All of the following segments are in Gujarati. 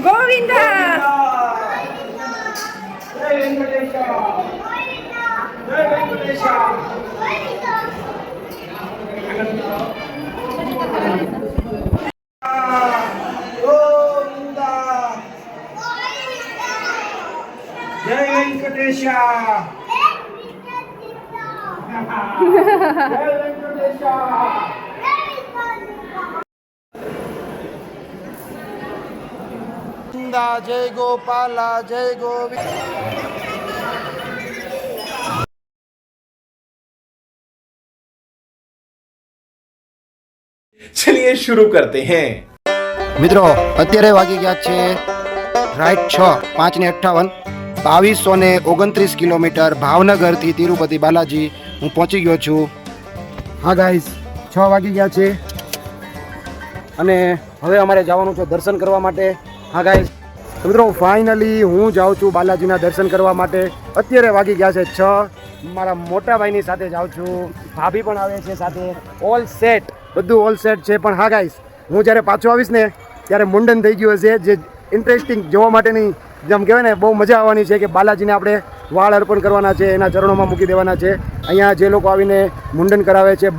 ગોવિંદા જય વેંકટેશા જય ગોપાલા જય ગોવિંદ चलिए शुरू करते हैं મિત્રો અત્યારે વાગી ગયા છે રાઈટ 5:58 2229 કિલોમીટર ભાવનગરથી તિરુપતિ બાલાજી હું પહોંચી ગયો છું. હા ગાઈઝ 6 વાગી ગયા છે અને હવે અમારે જવાનું છે દર્શન કરવા માટે. હા ગાઈઝ મિત્રો ફાઇનલી હું જાઉં છું બાલાજીના દર્શન કરવા માટે. અત્યારે વાગી ગયા છે 6. મારા મોટા ભાઈની સાથે જાઉં છું, ભાભી પણ આવે છે સાથે. ઓલ સેટ, બધું ઓલ સેટ છે. પણ હા ગાઈઝ હું જ્યારે પાછો આવીશ ને ત્યારે મુંડન થઈ ગયું હશે, જે ઇન્ટરેસ્ટિંગ જોવા માટેની જેમ કહેવાય ને બહુ મજા આવવાની છે કે બાલાજીને આપણે વાળ અર્પણ કરવાના છે, એના ચરણોમાં મૂકી દેવાના છે. અહીંયા જે લોકો આવીને મુંડન કરાવે છે,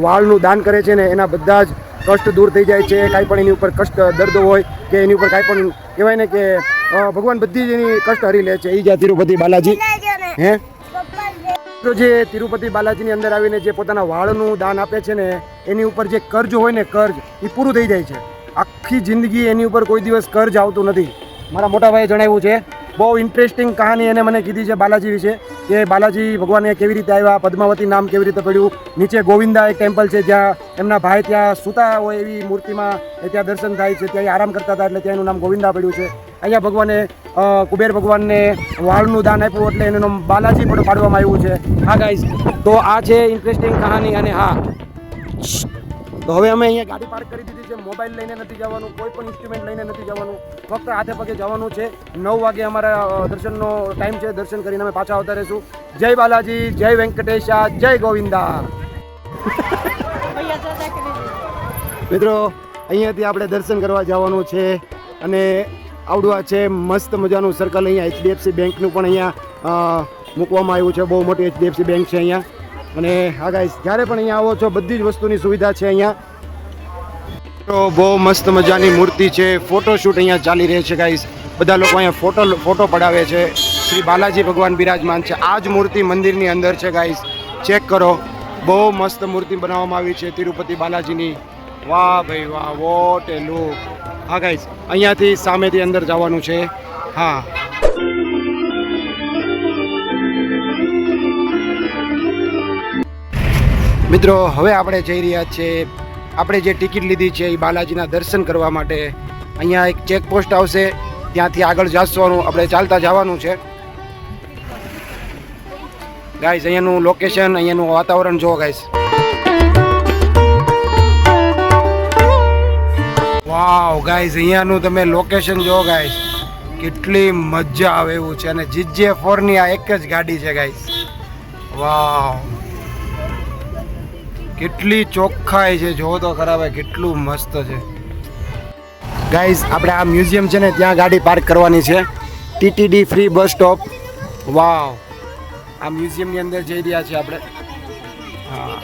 વાળનું દાન કરે છે ને એના બધા જ કષ્ટ દૂર થઈ જાય છે. કાંઈ પણ એની ઉપર કષ્ટ દર્દ હોય કે એની ઉપર કાંઈ પણ કહેવાય ને કે ભગવાન બધી જ એની કષ્ટ હરી લે છે. એ જ્યાં તિરુપતિ બાલાજી હે તો જે તિરુપતિ બાલાજીની અંદર આવીને જે પોતાના વાળનું દાન આપે છે ને એની ઉપર જે કર્જ હોય ને કર્જ એ પૂરું થઈ જાય છે. આખી જિંદગી એની ઉપર કોઈ દિવસ કર્જ આવતું નથી. મારા મોટા ભાઈએ જણાવ્યું છે. બહુ ઇન્ટરેસ્ટિંગ કહાની એને મને કીધી છે બાલાજી વિશે, કે બાલાજી ભગવાને કેવી રીતે આવ્યા, પદ્માવતી નામ કેવી રીતે પડ્યું. નીચે ગોવિંદા એક ટેમ્પલ છે જ્યાં એમના ભાઈ ત્યાં સૂતા હોય એવી મૂર્તિમાં ત્યાં દર્શન થાય છે, ત્યાં આરામ કરતા હતા એટલે ત્યાં એનું નામ ગોવિંદા પડ્યું છે. અહીંયા ભગવાને કુબેર ભગવાનને વાળનું દાન આપ્યું એટલે એનું નામ બાલાજી પણ પાડવામાં આવ્યું છે. હા ગાઈઝ, તો આ છે ઇન્ટરેસ્ટિંગ કહાની. અને હા, તો હવે અમે અહીંયા ગાડી પાર્ક કરી દીધી છે. મોબાઈલ લઈને નથી જવાનું, કોઈ પણ ઇન્સ્ટ્રુમેન્ટ લઈને નથી જવાનું, ફક્ત હાથે પગે જવાનું છે. 9 વાગે અમારા દર્શનનો ટાઈમ છે. દર્શન કરીને અમે પાછા આવતા રહીશું. જય બાલાજી, જય વેંકટેશા, જય ગોવિંદા. મિત્રો અહીંયાથી આપણે દર્શન કરવા જવાનું છે અને આવડું આ છે મસ્ત મજાનું સર્કલ. અહીંયા HDFC બેંકનું પણ અહીંયા મૂકવામાં આવ્યું છે. બહુ મોટી HDFC બેંક છે અહીંયા. અને હા ગાઈસ, જ્યારે પણ અહીંયા આવો છો બધી જ વસ્તુની સુવિધા છે અહીંયા. તો બહુ મસ્ત મજાની મૂર્તિ છે. ફોટોશૂટ અહીંયા ચાલી રહે છે ગાઈસ. બધા લોકો અહીંયા ફોટો પડાવે છે. શ્રી બાલાજી ભગવાન બિરાજમાન છે. આ જ મૂર્તિ મંદિરની અંદર છે ગાઈસ, ચેક કરો. બહુ મસ્ત મૂર્તિ બનાવવામાં આવી છે તિરુપતિ બાલાજીની. વાહ ભાઈ વાહ, વોટ એ લુક. હા ગાઈસ, અહીંયાથી સામેથી અંદર જવાનું છે. હા મિત્રો, હવે આપણે જઈ રહ્યા છીએ. આપણે જે ટિકિટ લીધી છે એ બાલાજીના દર્શન કરવા માટે. અહીંયા એક ચેકપોસ્ટ આવશે, ત્યાંથી આગળ જવાનું, આપણે ચાલતા જવાનું છે ગાઈસ. અહીંયાનું લોકેશન, અહીંયાનું વાતાવરણ જુઓ ગાઈસ. વાવ ગાઈસ, અહીંયાનું તમે લોકેશન જુઓ ગાઈસ. કેટલી મજા આવે એવું છે. અને GJ4ની આ એક જ ગાડી છે ગાઈસ. વાવ, કેટલી ચોખ્ખાઈ છે, જો તો ખરાબ, કેટલું મસ્ત છે ગાઈઝ. આપણે આ મ્યુઝિયમ છે ને ત્યાં ગાડી પાર્ક કરવાની છે. TTD free bus stop. Wow, આ મ્યુઝિયમની અંદર જઈ રહ્યા છીએ આપણે. હા,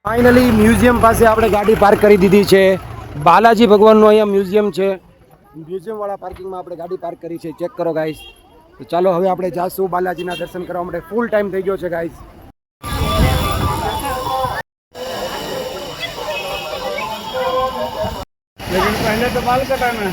ફાઇનલી મ્યુઝિયમ પાસે આપણે ગાડી પાર્ક કરી દીધી છે. બાલાજી ભગવાનનું અહીંયા મ્યુઝિયમ છે. મ્યુઝિયમવાળા પાર્કિંગમાં આપણે ગાડી પાર્ક કરી છે. ચેક કરો ગાઈસ. તો ચાલો હવે આપણે જાશું બાલાજીના દર્શન કરવા માટે. ફૂલ ટાઈમ થઈ ગયો છે ગાઈસ. लेकिन पहले तो बाल कटाना है.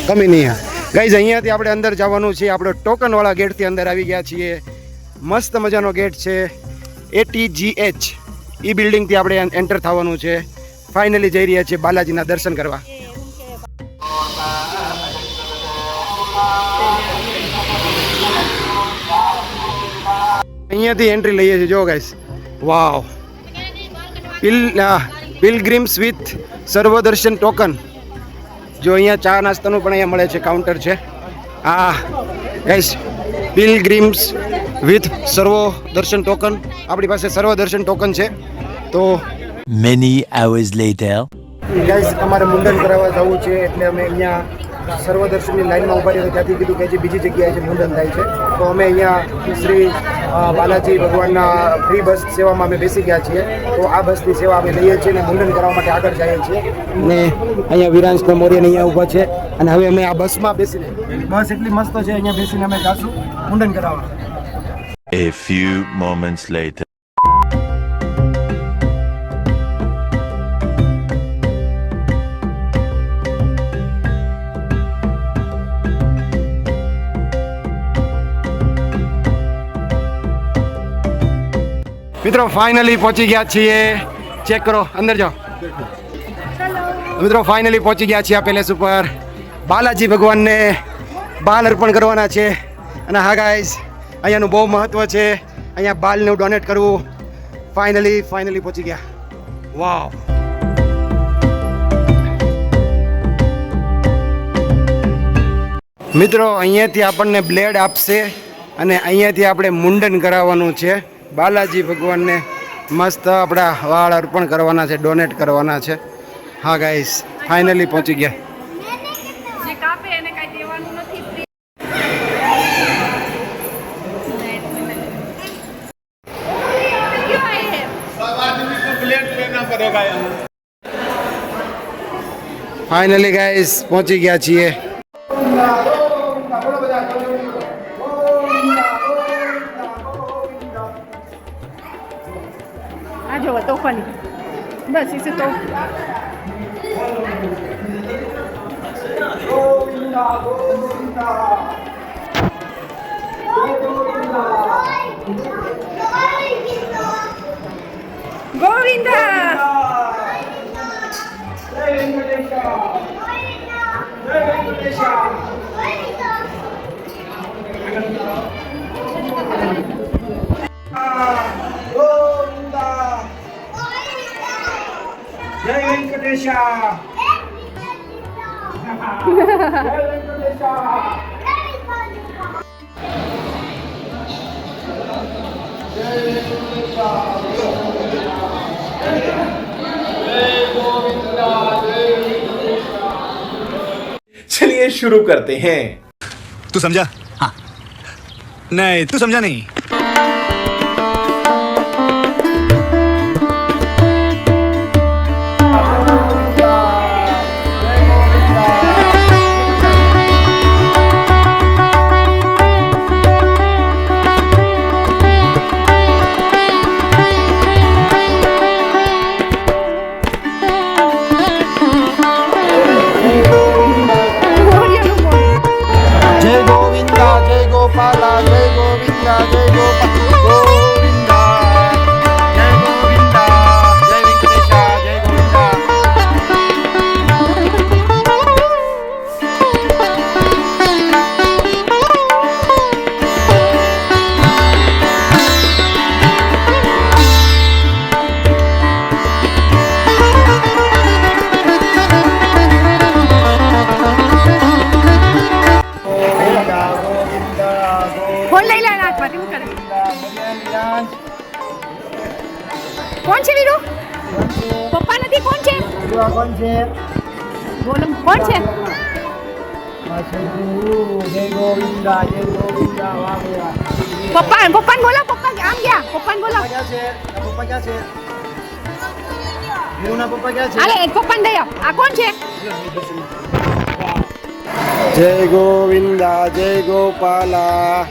કમી નહીં. હા ગાઈઝ, અહીંયાથી આપણે અંદર જવાનું છે. આપણે ટોકનવાળા ગેટથી અંદર આવી ગયા છીએ. મસ્ત મજાનો ગેટ છે. ATGH એ બિલ્ડિંગથી આપણે એન્ટર થવાનું છે. ફાઇનલી જઈ રહ્યા છીએ બાલાજીના દર્શન કરવા. અહીંયાથી એન્ટ્રી લઈએ છીએ. જો ગાઈસ, વાવ, પિલગ્રીમ્સ વિથ સર્વદર્શન ટોકન. જો અહીંયા ચા નાસ્તાનું પણ અહીંયા મળે છે, કાઉન્ટર છે. આ ગાઈસ, પિલગ્રીમ્સ વિથ સર્વદર્શન ટોકન. આપણી પાસે સર્વદર્શન ટોકન છે. તો Many hours later. ગાઈસ, અમારે મુંડન કરાવવા જવું છે એટલે અમે અહીંયા સર્વદર્શનની લાઈનમાં ઉભા રહ્યા. ત્યાંથી કીધું કે જે બીજી જગ્યાએ છે મુંડન થાય છે, તો અમે અહીંયા શ્રી બાલાજી ભગવાનના ફ્રી બસ સેવામાં અમે બેસી ગયા છીએ. તો આ બસની સેવા અમે લઈએ છીએ અને મુંડન કરાવવા માટે આગળ જઈએ છીએ. ને અહીંયા વિરાંશ ને મોર્યને અહીંયા ઊભા છે અને હવે અમે આ બસમાં બેસીને, બસ એટલી મસ્ત છે, અહીંયા બેસીને અમે જાશું મુંડન કરાવવા. A few moments later. મિત્રો ફાઇનલી પહોંચી ગયા છીએ. ચેક કરો, અંદર જાઓ. મિત્રો ફાઇનલી પહોંચી ગયા છીએ આ પેલેસ ઉપર. બાલાજી ભગવાનને બાલ અર્પણ કરવાના છે. અને હા ગાઈસ, અહીંયાનું બહુ મહત્વ છે. અહીંયા બાલનું ડોનેટ કરવું. ફાઇનલી પહોંચી ગયા. વાવ. મિત્રો અહીંયાથી આપણને બ્લેડ આપશે અને અહીંયાથી આપણે મુંડન કરાવવાનું છે. બાલાજી ભગવાનને મસ્ત આપણા વાળ અર્પણ કરવાના છે, ડોનેટ કરવાના છે. હા ગાઈસ, ફાઇનલી પહોંચી ગયા. જે કાપે એને કાંઈ દેવાનું નથી. ફાઇનલી ગાઈસ પહોંચી ગયા છીએ. આ જો તોફાની બસ ઇસે તો ગોવિંદા. જય વેંકટેશા. चलिए शुरू करते हैं. तू समझा? हाँ. नहीं, तू समझा नहीं. જય ગોવિંદા, જય ગોપાલા, જય ગોવિંદા, જય ગોપાલા, ગોવિંદા, જય ગોવિંદા, જય વેંકટેશા, જય ગોવિંદા. ફોન લઈ લે હાથમાંથી. હું કરે? કોણ છે વીરુ? પપ્પા નથી. કોણ છે? કોણ છે? બોલો, કોણ છે? જય ગોવિંદા, જય ગોવિંદા, વાહ વાહ. પપ્પાને બોલો. પપ્પા આમ ગયા. પપ્પાને બોલો. ક્યાં છે? પપ્પા ક્યાં છે? વીરુના પપ્પા ક્યાં છે? અરે પપ્પાને દઈ આવ. આ કોણ છે? જય ગોવિંદા, જય ગોપાલા.